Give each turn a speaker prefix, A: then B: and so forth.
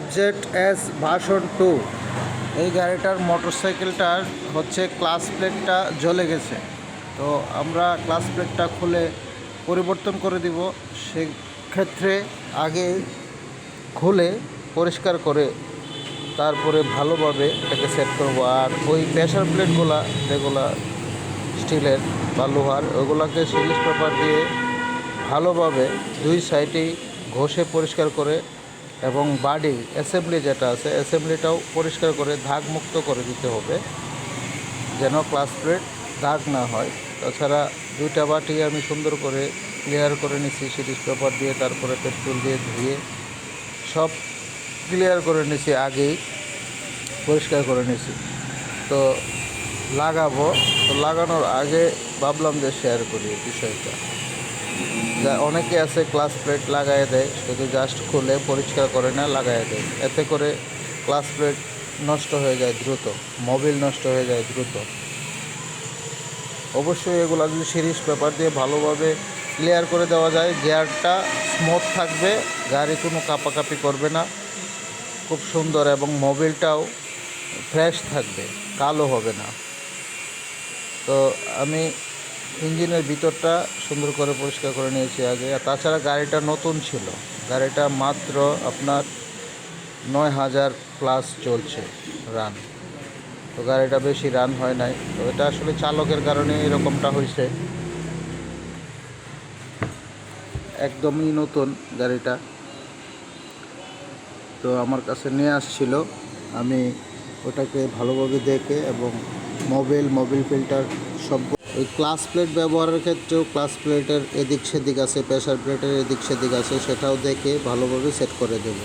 A: FZS version 2। এই গাড়িটার মোটরসাইকেলটার হচ্ছে ক্লাচ প্লেটটা জ্বলে গেছে। তো আমরা ক্লাচ প্লেটটা খুলে পরিবর্তন করে দিব। সেক্ষেত্রে আগে খুলে পরিষ্কার করে তারপরে ভালোভাবে এটাকে সেট করব। আর ওই প্রেসার প্লেটগুলা যেগুলা স্টিলের বা লোহার, ওগুলোকে সিরিজ পেপার দিয়ে ভালোভাবে দুই সাইডেই ঘষে পরিষ্কার করে এবং বাডি অ্যাসেম্বলি যেটা আছে অ্যাসেম্বলিটাও পরিষ্কার করে দাগমুক্ত করে দিতে হবে, যেন ক্লাচ প্লেট দাগ না হয়। তাছাড়া দুইটা বাটি আমি সুন্দর করে ক্লিয়ার করে নিচ্ছি সিরিজ পেপার দিয়ে, তারপরে পেট্রোল দিয়ে ধুয়ে সব ক্লিয়ার করে নিছি, আগেই পরিষ্কার করে নিছি। তো লাগাবো, তো লাগানোর আগে ভাবলাম যে শেয়ার করি বিষয়টা। যা অনেকে আছে ক্লাচ প্লেট লাগাই দেয়, শুধু জাস্ট খুলে পরিষ্কার করে না লাগাই দেয়, এতে করে ক্লাচ প্লেট নষ্ট হয়ে যায় দ্রুত, মোবিল নষ্ট হয়ে যায় দ্রুত। অবশ্যই এগুলো যদি সিরিজ পেপার দিয়ে ভালোভাবে ক্লিয়ার করে দেওয়া যায়, গিয়ারটা স্মুথ থাকবে, গাড়ি কোনো কাঁপাকাঁপি করবে না, খুব সুন্দর, এবং মোবিলটাও ফ্রেশ থাকবে, কালো হবে না। তো আমি ইঞ্জিনের ভিতরটা সুন্দর করে পরিষ্কার করে নিয়েছি আগে। আর তাছাড়া গাড়িটা নতুন ছিল, গাড়িটা মাত্র আপনার 9,000 প্লাস চলছে রান। তো গাড়িটা বেশি রান হয় নাই। তো এটা আসলে চালকের কারণে এরকমটা হয়েছে, একদমই নতুন গাড়িটা। তো আমার কাছে নিয়ে আসছিল, আমি ওটাকে ভালোভাবে দেখে এবং মোবিল ফিল্টার সব, ওই ক্লাচ প্লেট ব্যবহারের ক্ষেত্রেও ক্লাচ প্লেটের এদিক সেদিক আছে, প্রেসার প্লেটের এদিক সেদিক আছে, সেটাও দেখে ভালোভাবে সেট করে দেব।